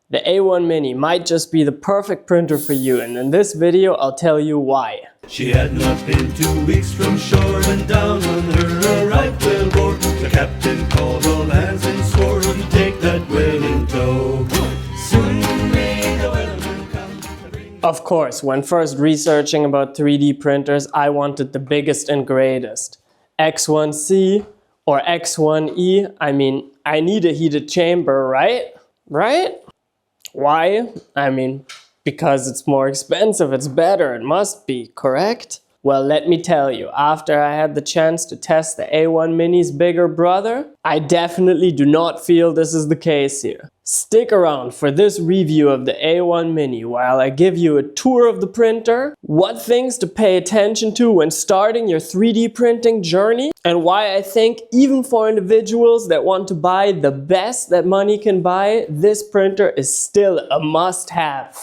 The A1 Mini might just be the perfect printer for you, and in this video I'll tell you why. She had not been 2 weeks from shore when down on her a right whale bore. The captain called all hands and swore he'd take that whale in tow. Soon may the whaleman come. Of course, when first researching about 3D printers, I wanted the biggest and greatest. X1C or X1E, I mean, I need a heated chamber, right? Right? Why? I mean, because it's more expensive, it's better, it must be, correct? Well, let me tell you, after I had the chance to test the A1 Mini's bigger brother, I definitely do not feel this is the case here. Stick around for this review of the A1 Mini while I give you a tour of the printer, what things to pay attention to when starting your 3D printing journey, and why I think even for individuals that want to buy the best that money can buy, this printer is still a must-have.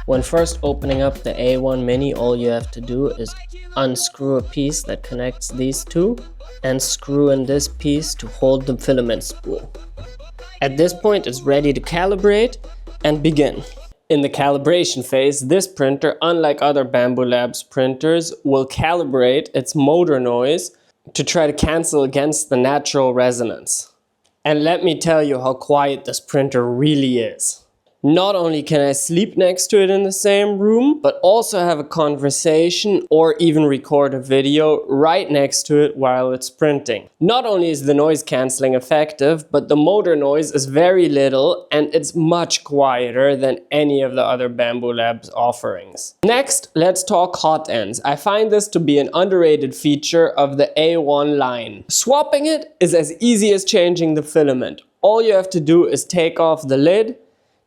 When first opening up the A1 Mini, all you have to do is unscrew a piece that connects these two and screw in this piece to hold the filament spool. At this point it's ready to calibrate and begin. In the calibration phase, this printer, unlike other Bambu Labs printers, will calibrate its motor noise to try to cancel against the natural resonance. And let me tell you how quiet this printer really is. Not only can I sleep next to it in the same room, but also have a conversation or even record a video right next to it while it's printing. Not only is the noise cancelling effective, but the motor noise is very little and it's much quieter than any of the other Bambu Labs offerings. Next, let's talk hot ends. I find this to be an underrated feature of the A1 line. Swapping it is as easy as changing the filament. All you have to do is take off the lid,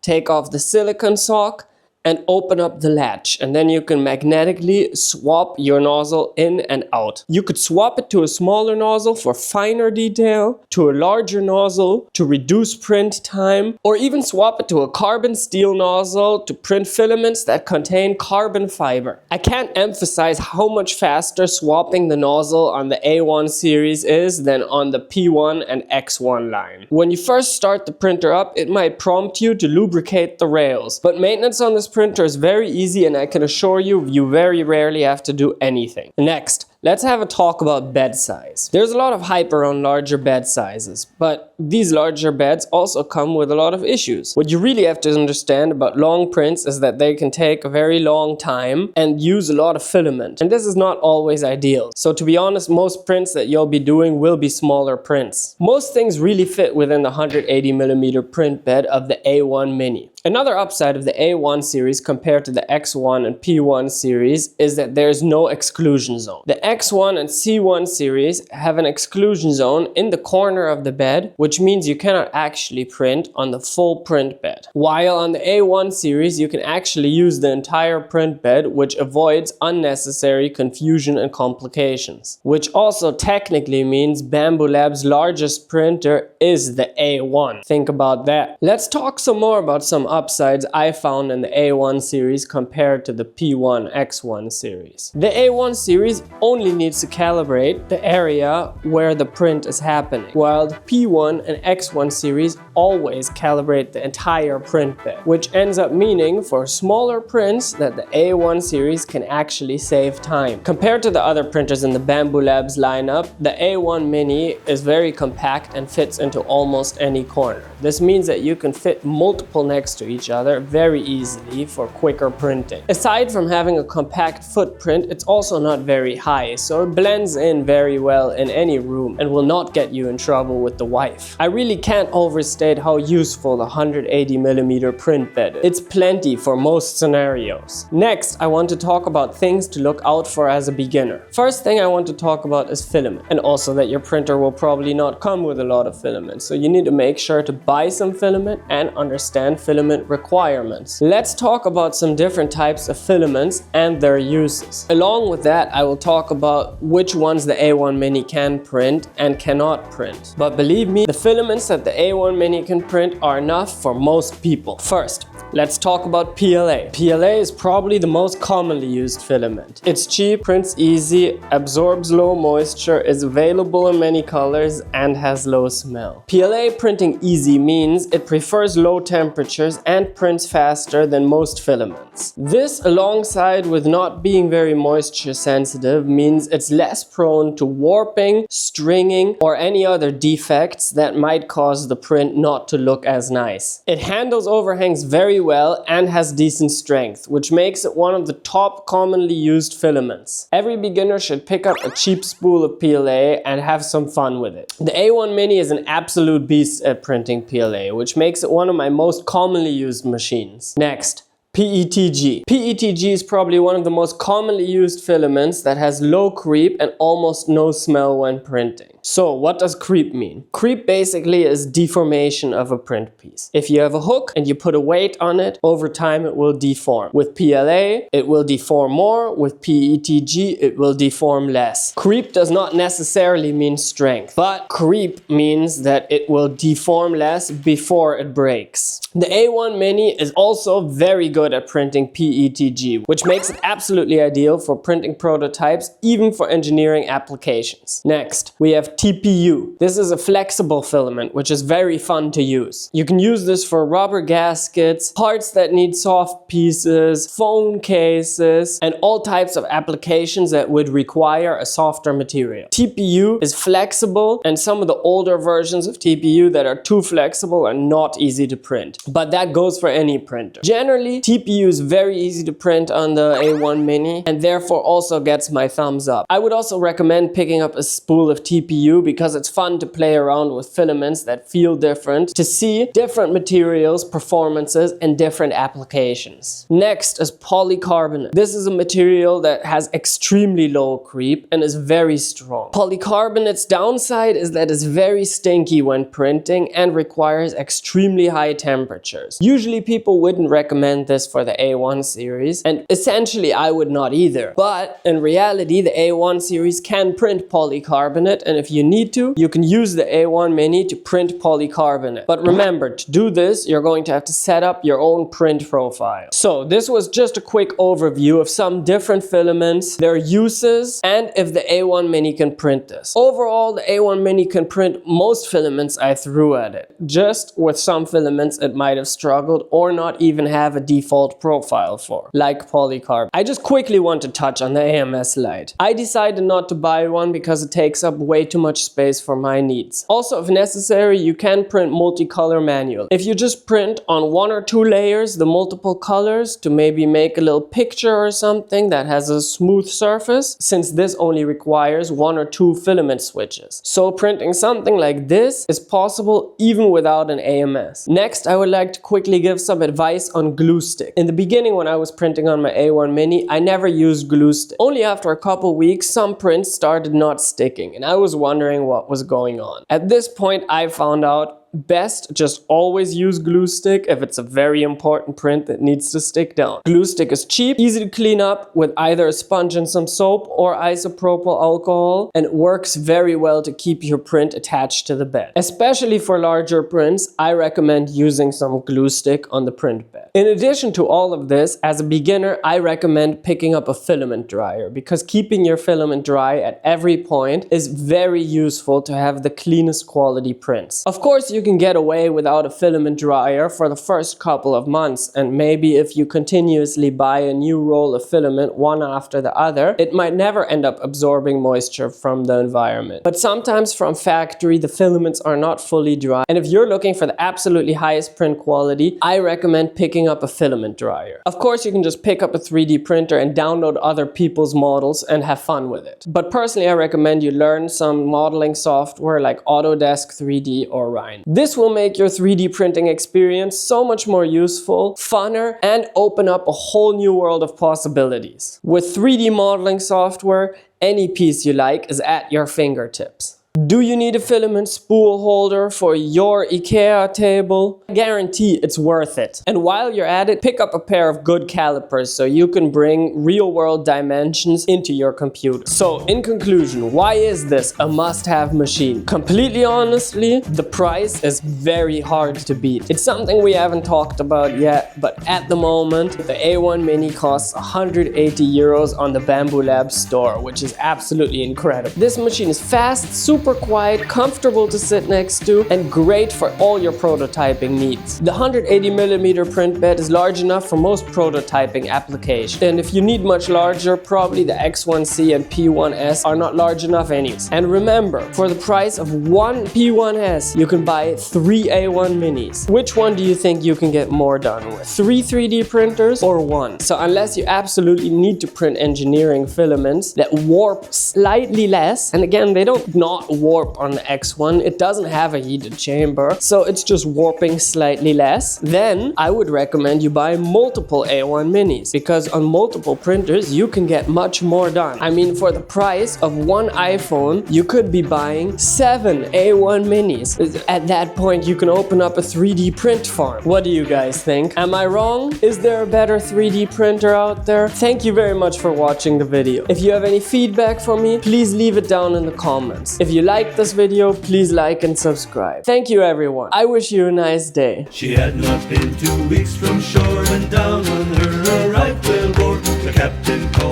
take off the silicone sock and open up the latch, and then you can magnetically swap your nozzle in and out. You could swap it to a smaller nozzle for finer detail, to a larger nozzle to reduce print time, or even swap it to a carbon steel nozzle to print filaments that contain carbon fiber. I can't emphasize how much faster swapping the nozzle on the A1 series is than on the P1 and X1 line. When you first start the printer up, it might prompt you to lubricate the rails, but maintenance on this printer is very easy and I can assure you, you very rarely have to do anything. Next, let's have a talk about bed size. There's a lot of hype around larger bed sizes, but these larger beds also come with a lot of issues. What you really have to understand about long prints is that they can take a very long time and use a lot of filament, and this is not always ideal. So to be honest, most prints that you'll be doing will be smaller prints. Most things really fit within the 180mm print bed of the A1 Mini. Another upside of the A1 series compared to the X1 and P1 series is that there's no exclusion zone. The X1 and C1 series have an exclusion zone in the corner of the bed, which means you cannot actually print on the full print bed. While on the A1 series, you can actually use the entire print bed, which avoids unnecessary confusion and complications. Which also technically means Bambu Labs' largest printer is the A1. Think about that. Let's talk some more about some upsides I found in the A1 series compared to the P1 X1 series. The A1 series only needs to calibrate the area where the print is happening, while the P1 and X1 series always calibrate the entire print bed, which ends up meaning for smaller prints that the A1 series can actually save time. Compared to the other printers in the Bambu Labs lineup, the A1 Mini is very compact and fits into almost any corner. This means that you can fit multiple next to each other very easily for quicker printing. Aside from having a compact footprint, it's also not very high, so it blends in very well in any room and will not get you in trouble with the wife. I really can't overstate how useful the 180mm print bed is. It's plenty for most scenarios. Next, I want to talk about things to look out for as a beginner. First thing I want to talk about is filament, and also that your printer will probably not come with a lot of filament, so you need to make sure to buy some filament and understand filament requirements. Let's talk about some different types of filaments and their uses. Along with that, I will talk about which ones the A1 Mini can print and cannot print. But believe me, the filaments that the A1 Mini can print are enough for most people. First, let's talk about PLA. PLA is probably the most commonly used filament. It's cheap, prints easy, absorbs low moisture, is available in many colors, and has low smell. PLA printing easy means it prefers low temperatures and prints faster than most filaments. This, alongside with not being very moisture sensitive, means it's less prone to warping, stringing, or any other defects that might cause the print not to look as nice. It handles overhangs very well and has decent strength, which makes it one of the top commonly used filaments. Every beginner should pick up a cheap spool of PLA and have some fun with it. The A1 Mini is an absolute beast at printing PLA, which makes it one of my most commonly used machines. Next, PETG. PETG is probably one of the most commonly used filaments that has low creep and almost no smell when printing. So what does creep mean? Creep basically is deformation of a print piece. If you have a hook and you put a weight on it, over time it will deform. With PLA, it will deform more. With PETG, it will deform less. Creep does not necessarily mean strength, but creep means that it will deform less before it breaks. The A1 Mini is also very good at printing PETG, which makes it absolutely ideal for printing prototypes, even for engineering applications. Next, we have TPU. This is a flexible filament, which is very fun to use. You can use this for rubber gaskets, parts that need soft pieces, phone cases, and all types of applications that would require a softer material. TPU is flexible, and some of the older versions of TPU that are too flexible are not easy to print. But that goes for any printer. Generally, TPU is very easy to print on the A1 Mini, and therefore also gets my thumbs up. I would also recommend picking up a spool of TPU because it's fun to play around with filaments that feel different, to see different materials, performances, and different applications. Next is polycarbonate. This is a material that has extremely low creep and is very strong. Polycarbonate's downside is that it's very stinky when printing and requires extremely high temperatures. Usually people wouldn't recommend this for the A1 series, and essentially I would not either. But in reality, the A1 series can print polycarbonate, and if you need to, you can use the A1 Mini to print polycarbonate. But remember, to do this, you're going to have to set up your own print profile. So this was just a quick overview of some different filaments, their uses, and if the A1 Mini can print this. Overall, the A1 Mini can print most filaments I threw at it. Just with some filaments it might have struggled or not even have a default profile for, like polycarbonate. I just quickly want to touch on the AMS light. I decided not to buy one because it takes up way too much space for my needs. Also, if necessary, you can print multicolor manual. If you just print on one or two layers, the multiple colors, to maybe make a little picture or something that has a smooth surface, since this only requires one or two filament switches. So printing something like this is possible even without an AMS. Next, I would like to quickly give some advice on glue stick. In the beginning, when I was printing on my A1 Mini, I never used glue stick. Only after a couple weeks, some prints started not sticking, and I was wondering what was going on. At this point, I found out best just always use glue stick if it's a very important print that needs to stick down. Glue stick is cheap, easy to clean up with either a sponge and some soap or isopropyl alcohol, and it works very well to keep your print attached to the bed. Especially for larger prints, I recommend using some glue stick on the print bed. In addition to all of this, as a beginner, I recommend picking up a filament dryer, because keeping your filament dry at every point is very useful to have the cleanest quality prints. Of course, you can get away without a filament dryer for the first couple of months, and maybe if you continuously buy a new roll of filament one after the other, it might never end up absorbing moisture from the environment. But sometimes from factory the filaments are not fully dry, and if you're looking for the absolutely highest print quality, I recommend picking up a filament dryer. Of course, you can just pick up a 3D printer and download other people's models and have fun with it. But personally, I recommend you learn some modeling software like Autodesk 3D or Rhino. This will make your 3D printing experience so much more useful, funner, and open up a whole new world of possibilities. With 3D modeling software, any piece you like is at your fingertips. Do you need a filament spool holder for your IKEA table? I guarantee it's worth it. And while you're at it, pick up a pair of good calipers so you can bring real-world dimensions into your computer. So, in conclusion, why is this a must-have machine? Completely honestly, the price is very hard to beat. It's something we haven't talked about yet, but at the moment, the A1 Mini costs 180 euros on the Bamboo Lab store, which is absolutely incredible. This machine is fast, super quiet, comfortable to sit next to, and great for all your prototyping needs. The 180mm print bed is large enough for most prototyping applications. And if you need much larger, probably the X1C and P1S are not large enough anyways. And remember, for the price of one P1S, you can buy 3 A1 Minis. Which one do you think you can get more done with? 3 3D printers or 1? So unless you absolutely need to print engineering filaments that warp slightly less, and again, they don't not warp on the X1, it doesn't have a heated chamber, so it's just warping slightly less, then I would recommend you buy multiple A1 Minis, because on multiple printers you can get much more done. I mean, for the price of one iPhone, you could be buying 7 A1 Minis. At that point, you can open up a 3D print farm. What do you guys think? Am I wrong? Is there a better 3D printer out there? Thank you very much for watching the video. If you have any feedback for me, please leave it down in the comments. If you liked this video, please like and subscribe. Thank you everyone. I wish you a nice day. She had not been 2 weeks from shore, and down on her a right whale bore. The captain called